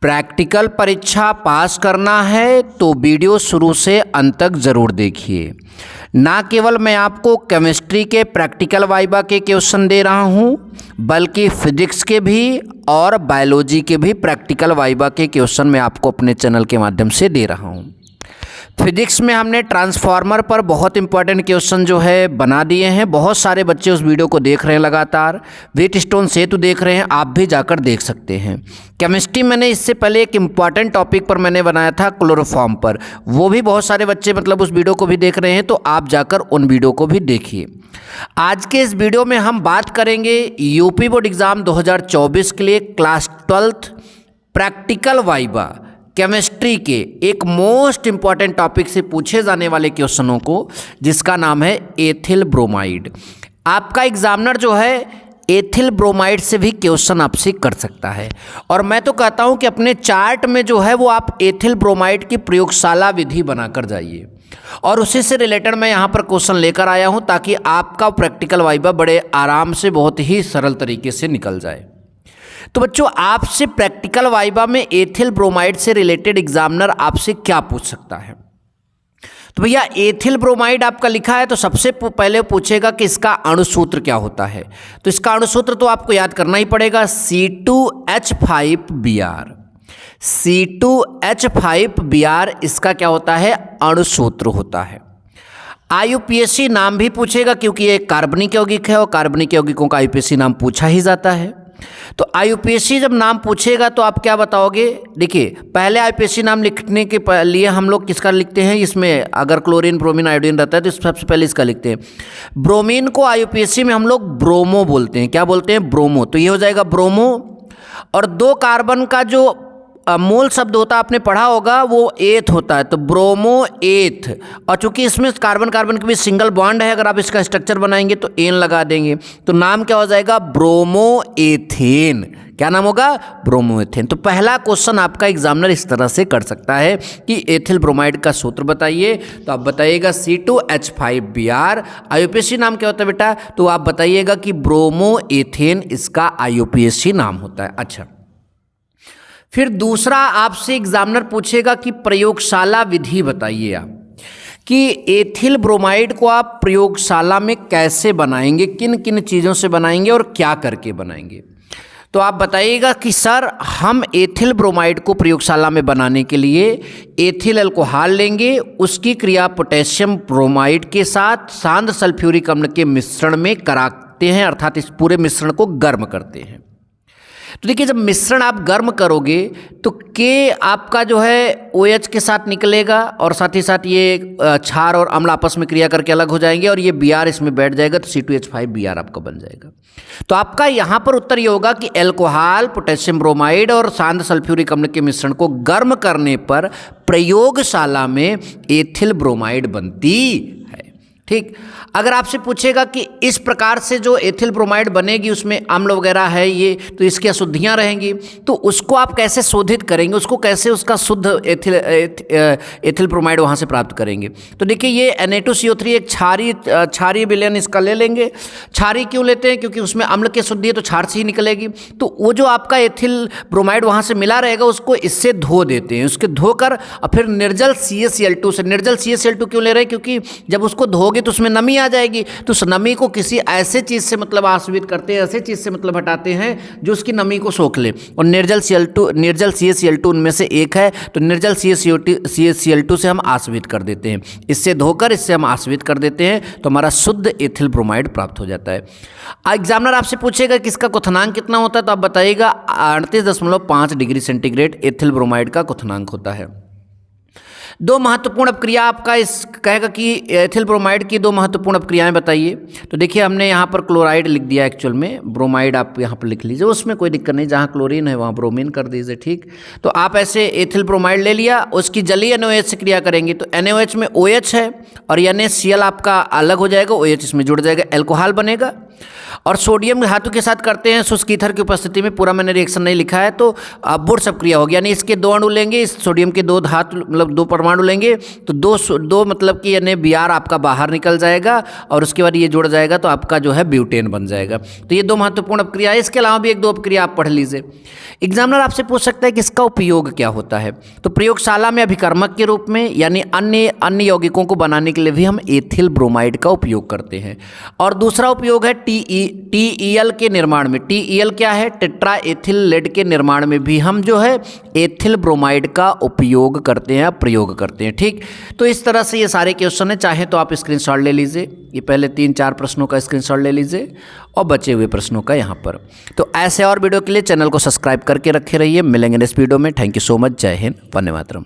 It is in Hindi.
प्रैक्टिकल परीक्षा पास करना है तो वीडियो शुरू से अंत तक ज़रूर देखिए। ना केवल मैं आपको केमिस्ट्री के प्रैक्टिकल वाइवा के क्वेश्चन दे रहा हूं, बल्कि फिजिक्स के भी और बायोलॉजी के भी प्रैक्टिकल वाइवा के क्वेश्चन मैं आपको अपने चैनल के माध्यम से दे रहा हूं। फिजिक्स में हमने ट्रांसफार्मर पर बहुत इंपॉर्टेंट क्वेश्चन जो है बना दिए हैं। बहुत सारे बच्चे उस वीडियो को देख रहे हैं लगातार। व्हीटस्टोन सेतु देख रहे हैं, आप भी जाकर देख सकते हैं। केमिस्ट्री मैंने इससे पहले एक इम्पॉर्टेंट टॉपिक पर मैंने बनाया था क्लोरोफॉर्म पर, वो भी बहुत सारे बच्चे उस वीडियो को भी देख रहे हैं, तो आप जाकर उन वीडियो को भी देखिए। आज के इस वीडियो में हम बात करेंगे यूपी बोर्ड एग्ज़ाम 2024 के लिए class 12th practical viva chemistry के एक मोस्ट इंपॉर्टेंट टॉपिक से पूछे जाने वाले क्वेश्चनों को, जिसका नाम है एथिल ब्रोमाइड। आपका एग्जामिनर जो है एथिल ब्रोमाइड से भी क्वेश्चन आपसे कर सकता है, और मैं तो कहता हूं कि अपने चार्ट में जो है वो आप एथिल ब्रोमाइड की प्रयोगशाला विधि बनाकर जाइए, और उसी से रिलेटेड मैं यहाँ पर क्वेश्चन लेकर आया हूँ ताकि आपका प्रैक्टिकल वाइवा बड़े आराम से बहुत ही सरल तरीके से निकल जाए। तो बच्चों, आपसे प्रैक्टिकल वाइवा में एथिल ब्रोमाइड से रिलेटेड एग्जामिनर आपसे क्या पूछ सकता है? तो भैया एथिल ब्रोमाइड आपका लिखा है तो सबसे पहले पूछेगा कि इसका अणुसूत्र क्या होता है। तो इसका अणुसूत्र तो आपको याद करना ही पड़ेगा, C2H5Br। C2H5Br इसका क्या होता है? अणुसूत्र होता है। IUPAC नाम भी पूछेगा क्योंकि ये कार्बनिक यौगिक है और कार्बनिक यौगिकों का IUPAC नाम पूछा ही जाता है। तो IUPAC जब नाम पूछेगा तो आप क्या बताओगे? देखिए, पहले IUPAC नाम लिखने के लिए हम लोग किसका लिखते हैं? इसमें अगर क्लोरीन ब्रोमीन आयोडीन रहता है तो सबसे पहले इसका लिखते हैं। ब्रोमीन को IUPAC में हम लोग ब्रोमो बोलते हैं। क्या बोलते हैं? ब्रोमो। तो ये हो जाएगा ब्रोमो। और 2 कार्बन का जो मूल शब्द होता है आपने पढ़ा होगा, वो एथ होता है, तो ब्रोमो एथ। और चूंकि इसमें कार्बन कार्बन के बीच सिंगल बॉन्ड है, अगर आप इसका स्ट्रक्चर बनाएंगे तो एन लगा देंगे, तो नाम क्या हो जाएगा? Bromo ethane. क्या नाम होगा? Bromo ethane. तो पहला क्वेश्चन आपका एग्जामिनर इस तरह से कर सकता है कि एथिल ब्रोमाइड का सूत्र बताइए। तो आप बताइएगा C2H5Br। IUPAC नाम क्या होता है बेटा? तो आप बताइएगा कि ब्रोमो एथेन इसका IUPAC नाम होता है। अच्छा, फिर दूसरा आपसे एग्जामिनर पूछेगा कि प्रयोगशाला विधि बताइए आप, कि एथिल ब्रोमाइड को आप प्रयोगशाला में कैसे बनाएंगे, किन किन चीज़ों से बनाएंगे और क्या करके बनाएंगे। तो आप बताइएगा कि सर हम एथिल ब्रोमाइड को प्रयोगशाला में बनाने के लिए एथिल अल्कोहल लेंगे, उसकी क्रिया पोटेशियम ब्रोमाइड के साथ सांद्र सल्फ्यूरिक अम्ल के मिश्रण में कराते हैं, अर्थात इस पूरे मिश्रण को गर्म करते हैं। तो देखिए, जब मिश्रण आप गर्म करोगे तो के आपका जो है OH के साथ निकलेगा, और साथ ही साथ ये क्षार और अम्ल आपस में क्रिया करके अलग हो जाएंगे, और ये Br इसमें बैठ जाएगा, तो C2H5Br आपका बन जाएगा। तो आपका यहाँ पर उत्तर ये होगा कि अल्कोहल, पोटेशियम ब्रोमाइड और सांद्र सल्फ्यूरिक अम्ल के मिश्रण को गर्म करने पर प्रयोगशाला में एथिल ब्रोमाइड बनती है। ठीक। अगर आपसे पूछेगा कि इस प्रकार से जो एथिल ब्रोमाइड बनेगी उसमें अम्ल वगैरह है ये, तो इसकी अशुद्धियाँ रहेंगी, तो उसको आप कैसे शोधित करेंगे, उसको कैसे उसका शुद्ध एथिल ब्रोमाइड वहाँ से प्राप्त करेंगे? तो देखिए, ये Na2CO3 एक क्षारीय विलयन इसका ले लेंगे। क्षारीय क्यों लेते हैं? क्योंकि उसमें अम्ल की शुद्धि है तो क्षार से ही निकलेगी। तो वो जो आपका एथिल ब्रोमाइड वहाँ से मिला रहेगा उसको इससे धो देते हैं, उसके धोकर और फिर निर्जल CaCl2 से। निर्जल CaCl2 क्यों ले रहे हैं? क्योंकि जब उसको धोगे तो उसमें नमी आ जाएगी, तो उस नमी को किसी ऐसे चीज़ से आश्रित करते हैं, ऐसे चीज़ से हटाते हैं जो उसकी नमी को सोख ले, और निर्जल CaCl2 उनमें से एक है। तो निर्जल CaCl2 से हम आश्रित कर देते हैं, इससे धोकर इससे हम आश्रित कर देते हैं, तो हमारा शुद्ध एथिल ब्रोमाइड प्राप्त हो जाता है। एग्जामिनर आपसे पूछेगा कि इसका क्वथनांक कितना होता है, तो आप बताइएगा 38.5 डिग्री सेंटीग्रेड एथिल ब्रोमाइड का क्वथनांक होता है। 2 महत्वपूर्ण अपक्रिया आपका इस कहेगा कि एथिल ब्रोमाइड की 2 महत्वपूर्ण अपक्रियाएं बताइए। तो देखिए, हमने यहाँ पर क्लोराइड लिख दिया, एक्चुअल में ब्रोमाइड आप यहाँ पर लिख लीजिए, उसमें कोई दिक्कत नहीं, जहाँ क्लोरीन है वहाँ ब्रोमीन कर दीजिए। ठीक। तो आप ऐसे एथिल ब्रोमाइड ले लिया, उसकी जलीय NaOH से क्रिया करेंगे, तो NaOH में OH है और NaCl आपका अलग हो जाएगा, OH इसमें जुड़ जाएगा, अल्कोहल बनेगा। और सोडियम धातु के साथ करते हैं शुष्क ईथर की उपस्थिति में, पूरा मैंने रिएक्शन नहीं लिखा है, तो बुर्स अपक्रिया होगी, यानी इसके 2 अणु लेंगे, इस सोडियम के 2 धातु 2 परमाणु परमाणु लेंगे तो दो मतलब कि यानी Br आपका बाहर निकल जाएगा और उसके बाद ये जुड़ जाएगा तो आपका जो है ब्यूटेन बन जाएगा। तो ये 2 महत्वपूर्ण अपक्रिया है। इसके अलावा भी 1-2 अपक्रिया आप पढ़ लीजिए। एग्जामिनर आपसे पूछ सकता है कि इसका उपयोग क्या होता है। तो प्रयोगशाला में अभिकर्मक के रूप में यानी अन्य यौगिकों को बनाने के लिए भी हम एथिल ब्रोमाइड का उपयोग करते हैं। और दूसरा उपयोग है TEL के निर्माण में। TEL क्या है? टेट्रा एथिल लेड के निर्माण में भी हम जो है एथिल ब्रोमाइड का उपयोग करते हैं, प्रयोग करते हैं। ठीक, तो इस तरह से ये सारे क्वेश्चन है। चाहे तो आप स्क्रीनशॉट ले लीजिए, ये पहले 3-4 प्रश्नों का स्क्रीनशॉट ले लीजिए और बचे हुए प्रश्नों का यहाँ पर। तो ऐसे और वीडियो के लिए चैनल को सब्सक्राइब करके रखे रहिए। मिलेंगे नेक्स्ट वीडियो में। Thank you so much. जय हिंद, वंदे मातरम।